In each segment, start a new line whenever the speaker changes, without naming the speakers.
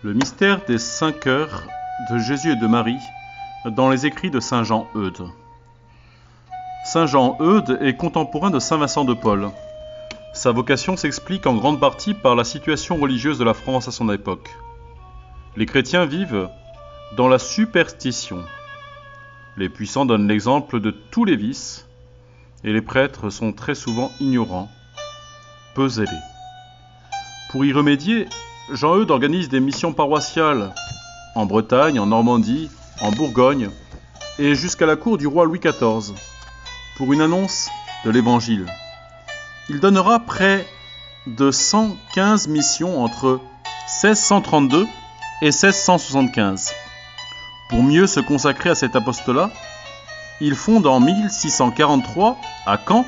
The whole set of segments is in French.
Le mystère des 5 heures de Jésus et de Marie dans les écrits de saint Jean Eudes. Saint Jean Eudes est contemporain de saint Vincent de Paul. Sa vocation s'explique en grande partie par la situation religieuse de la France à son époque. Les chrétiens vivent dans la superstition. Les puissants donnent l'exemple de tous les vices et les prêtres sont très souvent ignorants, peu zélés. Pour y remédier, Jean Eudes organise des missions paroissiales en Bretagne, en Normandie, en Bourgogne et jusqu'à la cour du roi Louis XIV pour une annonce de l'Évangile. Il donnera près de 115 missions entre 1632 et 1675. Pour mieux se consacrer à cet apostolat, il fonde en 1643 à Caen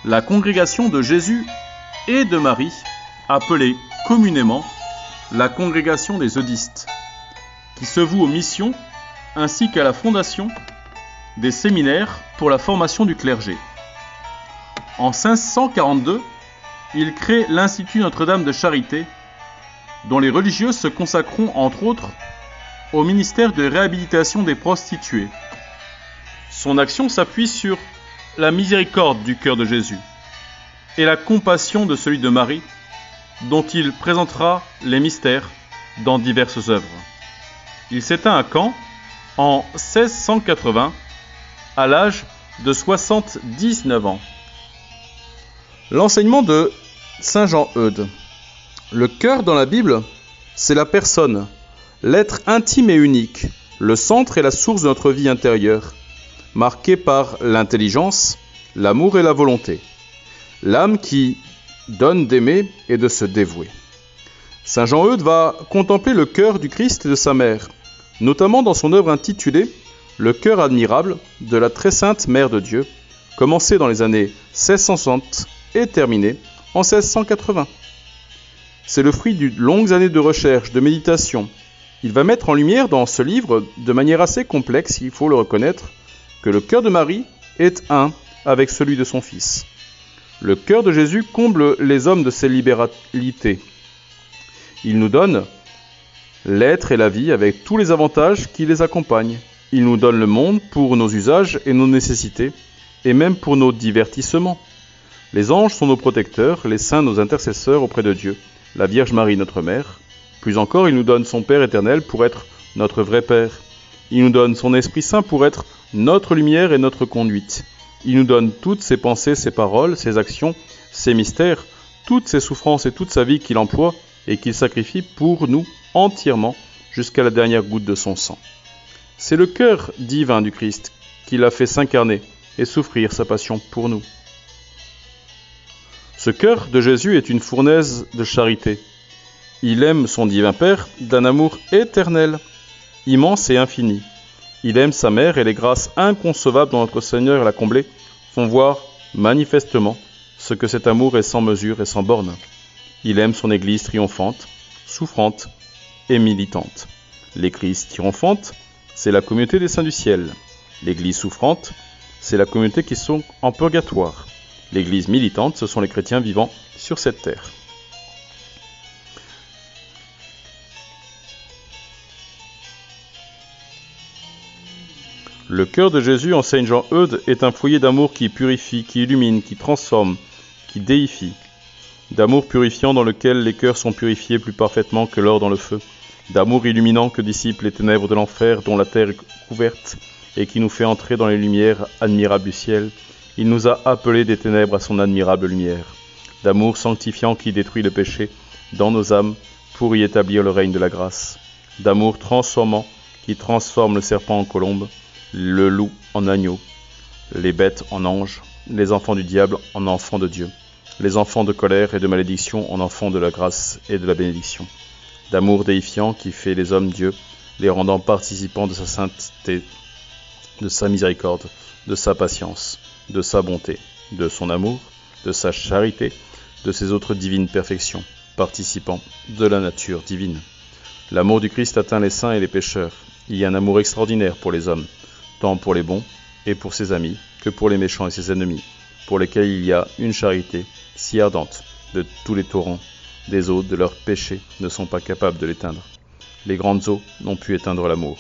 la congrégation de Jésus et de Marie, appelée communément la congrégation des Eudistes, qui se voue aux missions ainsi qu'à la fondation des séminaires pour la formation du clergé. En 1542, il crée l'Institut Notre-Dame de Charité, dont les religieuses se consacreront entre autres au ministère de réhabilitation des prostituées. Son action s'appuie sur la miséricorde du cœur de Jésus et la compassion de celui de Marie, dont il présentera les mystères dans diverses œuvres. Il s'éteint à Caen en 1680, à l'âge de 79 ans. L'enseignement de saint Jean Eudes. Le cœur dans la Bible, c'est la personne, l'être intime et unique, le centre et la source de notre vie intérieure, marquée par l'intelligence, l'amour et la volonté. L'âme qui donne d'aimer et de se dévouer. Saint Jean Eudes va contempler le cœur du Christ et de sa mère, notamment dans son œuvre intitulée « Le cœur admirable de la très sainte Mère de Dieu », commencée dans les années 1660 et terminée en 1680. C'est le fruit de longues années de recherche, de méditation. Il va mettre en lumière dans ce livre, de manière assez complexe, il faut le reconnaître, que le cœur de Marie est un avec celui de son Fils. Le cœur de Jésus comble les hommes de ses libéralités. Il nous donne l'être et la vie avec tous les avantages qui les accompagnent. Il nous donne le monde pour nos usages et nos nécessités, et même pour nos divertissements. Les anges sont nos protecteurs, les saints nos intercesseurs auprès de Dieu, la Vierge Marie notre Mère. Plus encore, il nous donne son Père éternel pour être notre vrai Père. Il nous donne son Esprit Saint pour être notre lumière et notre conduite. Il nous donne toutes ses pensées, ses paroles, ses actions, ses mystères, toutes ses souffrances et toute sa vie qu'il emploie et qu'il sacrifie pour nous entièrement jusqu'à la dernière goutte de son sang. C'est le cœur divin du Christ qui l'a fait s'incarner et souffrir sa passion pour nous. Ce cœur de Jésus est une fournaise de charité. Il aime son divin Père d'un amour éternel, immense et infini. Il aime sa mère et les grâces inconcevables dont notre Seigneur l'a comblée font voir manifestement ce que cet amour est sans mesure et sans borne. Il aime son Église triomphante, souffrante et militante. L'Église triomphante, c'est la communauté des saints du ciel. L'Église souffrante, c'est la communauté qui sont en purgatoire. L'Église militante, ce sont les chrétiens vivant sur cette terre. Le cœur de Jésus, enseigne Jean Eudes, est un foyer d'amour qui purifie, qui illumine, qui transforme, qui déifie. D'amour purifiant dans lequel les cœurs sont purifiés plus parfaitement que l'or dans le feu. D'amour illuminant que dissipent les ténèbres de l'enfer dont la terre est couverte et qui nous fait entrer dans les lumières admirables du ciel. Il nous a appelés des ténèbres à son admirable lumière. D'amour sanctifiant qui détruit le péché dans nos âmes pour y établir le règne de la grâce. D'amour transformant qui transforme le serpent en colombe, le loup en agneau, les bêtes en anges, les enfants du diable en enfants de Dieu, les enfants de colère et de malédiction en enfants de la grâce et de la bénédiction. D'amour déifiant qui fait les hommes Dieu, les rendant participants de sa sainteté, de sa miséricorde, de sa patience, de sa bonté, de son amour, de sa charité, de ses autres divines perfections, participants de la nature divine. L'amour du Christ atteint les saints et les pécheurs. Il y a un amour extraordinaire pour les hommes, tant pour les bons et pour ses amis que pour les méchants et ses ennemis, pour lesquels il y a une charité si ardente de tous les torrents des eaux de leurs péchés ne sont pas capables de l'éteindre. les grandes eaux n'ont pu éteindre l'amour.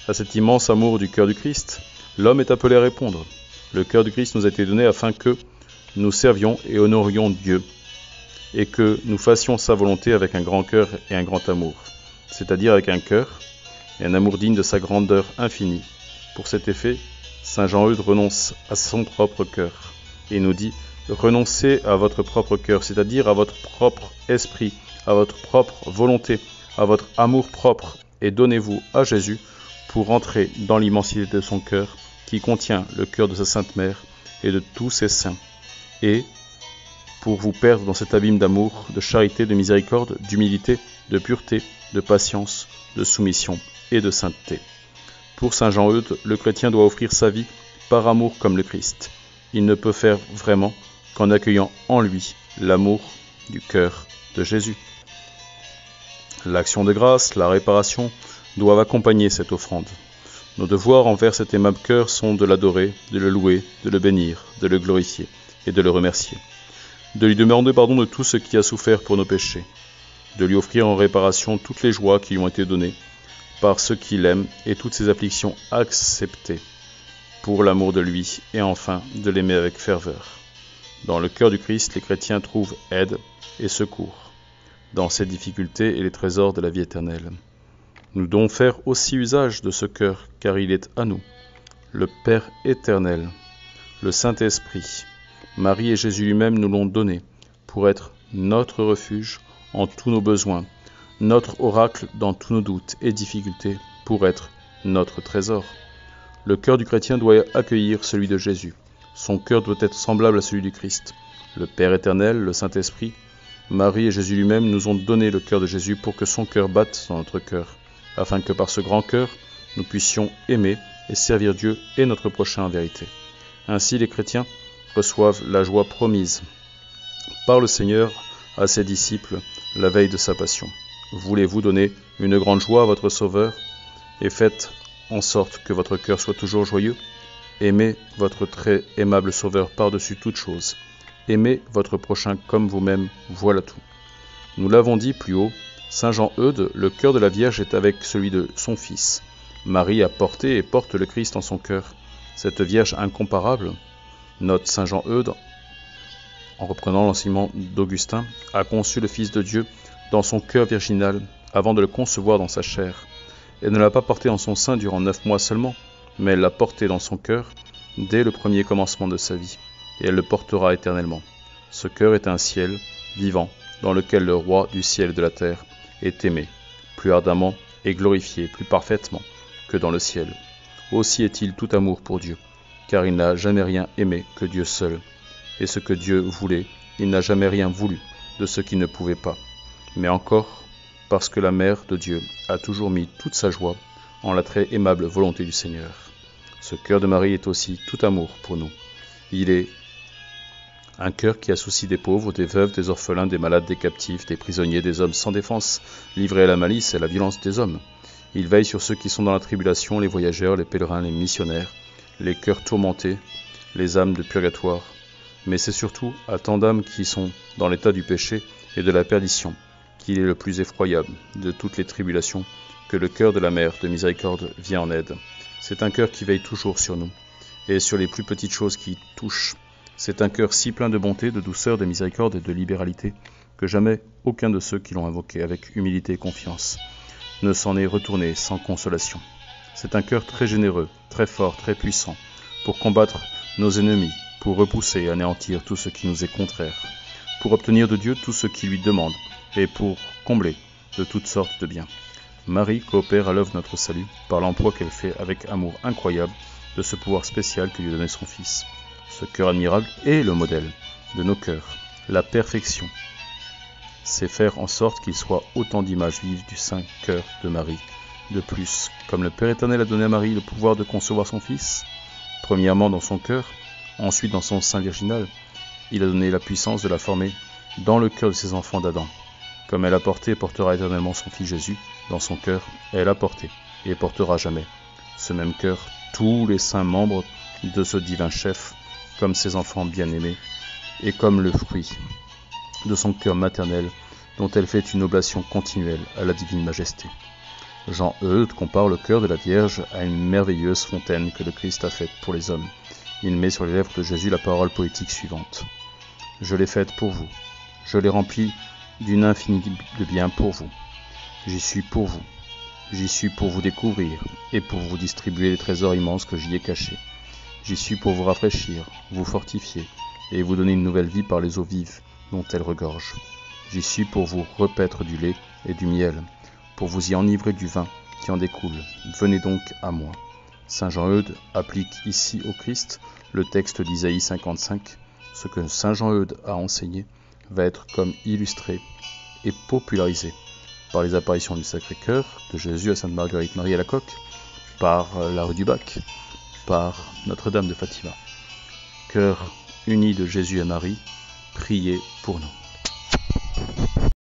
À cet immense amour du cœur du Christ, l'homme est appelé à répondre. Le cœur du Christ nous a été donné afin que nous servions et honorions Dieu, et que nous fassions sa volonté avec un grand cœur et un grand amour, c'est-à-dire avec un cœur et un amour digne de sa grandeur infinie. Pour cet effet, saint Jean-Eudes renonce à son propre cœur, et nous dit « Renoncez à votre propre cœur, c'est-à-dire à votre propre esprit, à votre propre volonté, à votre amour propre, et donnez-vous à Jésus pour entrer dans l'immensité de son cœur, qui contient le cœur de sa Sainte Mère et de tous ses saints, et pour vous perdre dans cet abîme d'amour, de charité, de miséricorde, d'humilité, de pureté, de patience, de soumission et de sainteté. » Pour saint Jean-Eudes, le chrétien doit offrir sa vie par amour comme le Christ. Il ne peut faire vraiment qu'en accueillant en lui l'amour du cœur de Jésus. L'action de grâce, la réparation, doivent accompagner cette offrande. Nos devoirs envers cet aimable cœur sont de l'adorer, de le louer, de le bénir, de le glorifier et de le remercier. De lui demander pardon de tout ce qui a souffert pour nos péchés. De lui offrir en réparation toutes les joies qui lui ont été données par ceux qui l'aiment et toutes ses afflictions acceptées pour l'amour de lui, et enfin de l'aimer avec ferveur. Dans le cœur du Christ, les chrétiens trouvent aide et secours dans ces difficultés et les trésors de la vie éternelle. Nous devons faire aussi usage de ce cœur, car il est à nous. Le Père éternel, le Saint-Esprit, Marie et Jésus lui-même nous l'ont donné pour être notre refuge en tous nos besoins, notre oracle dans tous nos doutes et difficultés, pour être notre trésor. Le cœur du chrétien doit accueillir celui de Jésus. Son cœur doit être semblable à celui du Christ. Le Père éternel, le Saint-Esprit, Marie et Jésus lui-même nous ont donné le cœur de Jésus pour que son cœur batte dans notre cœur, afin que par ce grand cœur, nous puissions aimer et servir Dieu et notre prochain en vérité. Ainsi, les chrétiens reçoivent la joie promise par le Seigneur à ses disciples la veille de sa passion. Voulez-vous donner une grande joie à votre Sauveur, et faites en sorte que votre cœur soit toujours joyeux? Aimez votre très aimable Sauveur par-dessus toute chose. Aimez votre prochain comme vous-même, voilà tout. Nous l'avons dit plus haut, saint Jean-Eudes, le cœur de la Vierge est avec celui de son Fils. Marie a porté et porte le Christ en son cœur. Cette Vierge incomparable, note saint Jean-Eudes, en reprenant l'enseignement d'Augustin, a conçu le Fils de Dieu dans son cœur virginal avant de le concevoir dans sa chair. Elle ne l'a pas porté en son sein durant 9 mois seulement, mais elle l'a porté dans son cœur dès le premier commencement de sa vie, et elle le portera éternellement. Ce cœur est un ciel vivant, dans lequel le roi du ciel et de la terre est aimé, plus ardemment et glorifié, plus parfaitement que dans le ciel. Aussi est-il tout amour pour Dieu, car il n'a jamais rien aimé que Dieu seul, et ce que Dieu voulait, il n'a jamais rien voulu de ce qu'il ne pouvait pas, mais encore parce que la Mère de Dieu a toujours mis toute sa joie en la très aimable volonté du Seigneur. Ce cœur de Marie est aussi tout amour pour nous. Il est un cœur qui a souci des pauvres, des veuves, des orphelins, des malades, des captifs, des prisonniers, des hommes sans défense, livrés à la malice et à la violence des hommes. Il veille sur ceux qui sont dans la tribulation, les voyageurs, les pèlerins, les missionnaires, les cœurs tourmentés, les âmes de purgatoire. Mais c'est surtout à tant d'âmes qui sont dans l'état du péché et de la perdition qu'il est le plus effroyable de toutes les tribulations, que le cœur de la Mère de miséricorde vient en aide. C'est un cœur qui veille toujours sur nous, et sur les plus petites choses qui touchent. C'est un cœur si plein de bonté, de douceur, de miséricorde et de libéralité, que jamais aucun de ceux qui l'ont invoqué avec humilité et confiance ne s'en est retourné sans consolation. C'est un cœur très généreux, très fort, très puissant, pour combattre nos ennemis, pour repousser et anéantir tout ce qui nous est contraire, pour obtenir de Dieu tout ce qu'il lui demande, et pour combler de toutes sortes de biens. Marie coopère à l'œuvre de notre salut par l'emploi qu'elle fait avec amour incroyable de ce pouvoir spécial que lui donnait son Fils. Ce cœur admirable est le modèle de nos cœurs, la perfection. C'est faire en sorte qu'il soit autant d'images vives du saint cœur de Marie. De plus, comme le Père éternel a donné à Marie le pouvoir de concevoir son Fils, premièrement dans son cœur, ensuite dans son sein virginal, il a donné la puissance de la former dans le cœur de ses enfants d'Adam. Comme elle a porté et portera éternellement son Fils Jésus dans son cœur, elle a porté et portera jamais ce même cœur tous les saints membres de ce divin chef, comme ses enfants bien-aimés, et comme le fruit de son cœur maternel, dont elle fait une oblation continuelle à la divine majesté. Jean Eudes compare le cœur de la Vierge à une merveilleuse fontaine que le Christ a faite pour les hommes. Il met sur les lèvres de Jésus la parole poétique suivante. « Je l'ai faite pour vous. Je l'ai remplie d'une infinité de bien pour vous. J'y suis pour vous. J'y suis pour vous découvrir et pour vous distribuer les trésors immenses que j'y ai cachés. J'y suis pour vous rafraîchir, vous fortifier et vous donner une nouvelle vie par les eaux vives dont elle regorge. J'y suis pour vous repaître du lait et du miel, pour vous y enivrer du vin qui en découle. Venez donc à moi. » Saint Jean Eudes applique ici au Christ le texte d'Isaïe 55. Ce que Saint Jean Eudes a enseigné va être comme illustré et popularisé par les apparitions du Sacré-Cœur, de Jésus à Sainte Marguerite Marie à la Coque, par la rue du Bac, par Notre-Dame de Fatima. Cœur uni de Jésus et Marie, priez pour nous.